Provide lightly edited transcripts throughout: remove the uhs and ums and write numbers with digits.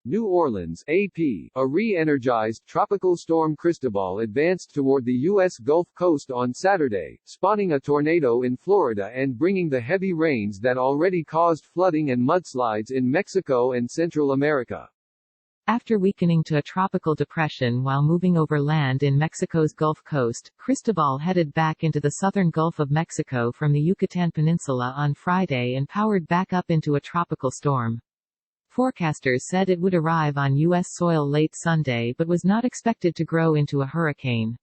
New Orleans, AP, a re-energized Tropical Storm Cristobal advanced toward the U.S. Gulf Coast on Saturday, spawning a tornado in Florida and bringing the heavy rains that already caused flooding and mudslides in Mexico and Central America. After weakening to a tropical depression while moving over land in Mexico's Gulf Coast, Cristobal headed back into the southern Gulf of Mexico from the Yucatan Peninsula on Friday and powered back up into a tropical storm. Forecasters said it would arrive on U.S. soil late Sunday but was not expected to grow into a hurricane.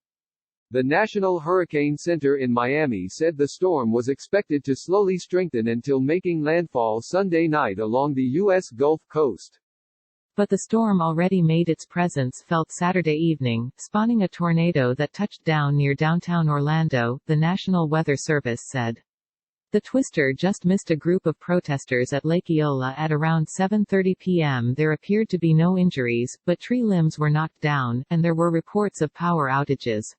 The National Hurricane Center in Miami said the storm was expected to slowly strengthen until making landfall Sunday night along the U.S. Gulf Coast. But the storm already made its presence felt Saturday evening, spawning a tornado that touched down near downtown Orlando, the National Weather Service said. The twister just missed a group of protesters at Lake Eola at around 7:30 p.m. There appeared to be no injuries, but tree limbs were knocked down, and there were reports of power outages.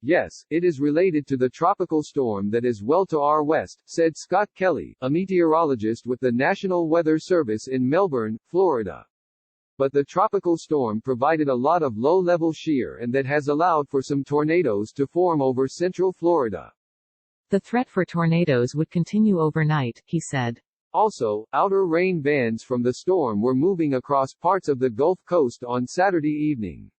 Yes, it is related to the tropical storm that is well to our west, said Scott Kelly, a meteorologist with the National Weather Service in Melbourne, Florida. But the tropical storm provided a lot of low-level shear and that has allowed for some tornadoes to form over central Florida. The threat for tornadoes would continue overnight, he said. Also, outer rain bands from the storm were moving across parts of the Gulf Coast on Saturday evening.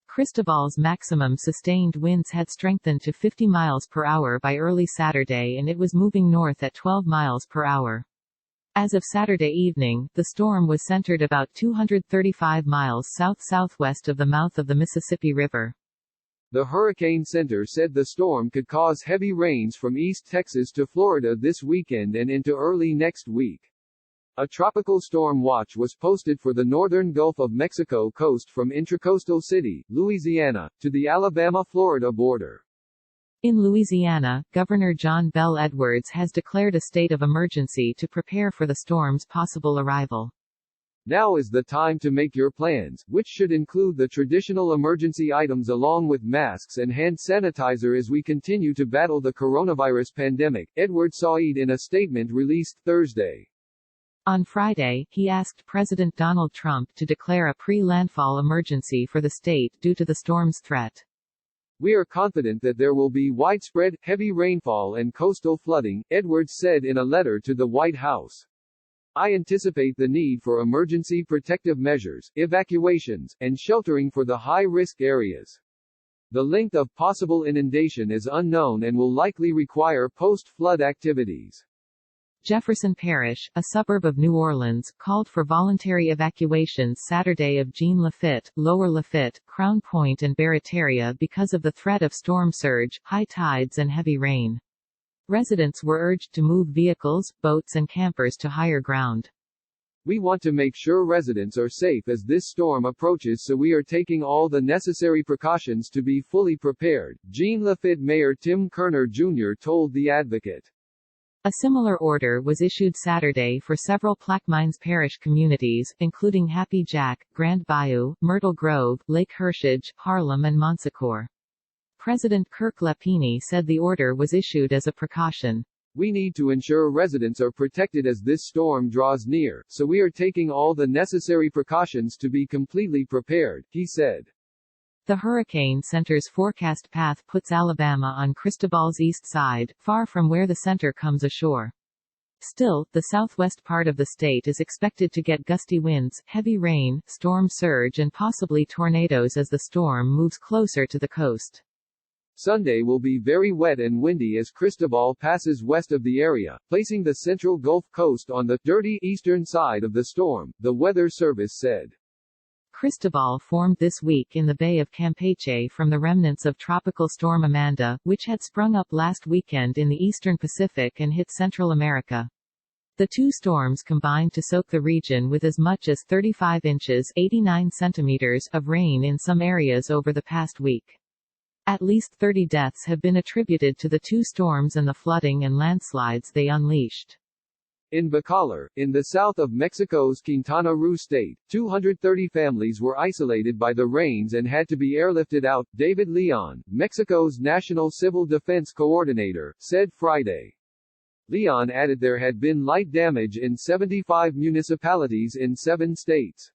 Cristobal's maximum sustained winds had strengthened to 50 miles per hour by early Saturday and it was moving north at 12 miles per hour. As of Saturday evening, the storm was centered about 235 miles south-southwest of the mouth of the Mississippi River. The Hurricane Center said the storm could cause heavy rains from East Texas to Florida this weekend and into early next week. A tropical storm watch was posted for the northern Gulf of Mexico coast from Intracoastal City, Louisiana, to the Alabama-Florida border. In Louisiana, Governor John Bel Edwards has declared a state of emergency to prepare for the storm's possible arrival. Now is the time to make your plans, which should include the traditional emergency items along with masks and hand sanitizer as we continue to battle the coronavirus pandemic, Edward said in a statement released Thursday. On Friday, he asked President Donald Trump to declare a pre-landfall emergency for the state due to the storm's threat. We are confident that there will be widespread, heavy rainfall and coastal flooding, Edwards said in a letter to the White House. I anticipate the need for emergency protective measures, evacuations, and sheltering for the high-risk areas. The length of possible inundation is unknown and will likely require post-flood activities. Jefferson Parish, a suburb of New Orleans, called for voluntary evacuations Saturday of Jean Lafitte, Lower Lafitte, Crown Point and Barataria because of the threat of storm surge, high tides and heavy rain. Residents were urged to move vehicles, boats and campers to higher ground. We want to make sure residents are safe as this storm approaches, so we are taking all the necessary precautions to be fully prepared, Jean Lafitte Mayor Tim Kerner Jr. told The Advocate. A similar order was issued Saturday for several Plaquemines Parish communities, including Happy Jack, Grand Bayou, Myrtle Grove, Lake Hershage, Harlem and Monsecourt. President Kirk Lapini said the order was issued as a precaution. We need to ensure residents are protected as this storm draws near, so we are taking all the necessary precautions to be completely prepared, he said. The Hurricane Center's forecast path puts Alabama on Cristobal's east side, far from where the center comes ashore. Still, the southwest part of the state is expected to get gusty winds, heavy rain, storm surge and possibly tornadoes as the storm moves closer to the coast. Sunday will be very wet and windy as Cristobal passes west of the area, placing the central Gulf Coast on the dirty eastern side of the storm, the Weather Service said. Cristobal formed this week in the Bay of Campeche from the remnants of Tropical Storm Amanda, which had sprung up last weekend in the eastern Pacific and hit Central America. The two storms combined to soak the region with as much as 35 inches (89 centimeters) of rain in some areas over the past week. At least 30 deaths have been attributed to the two storms and the flooding and landslides they unleashed. In Bacalar, in the south of Mexico's Quintana Roo state, 230 families were isolated by the rains and had to be airlifted out, David Leon, Mexico's National Civil Defense Coordinator, said Friday. Leon added there had been light damage in 75 municipalities in 7 states.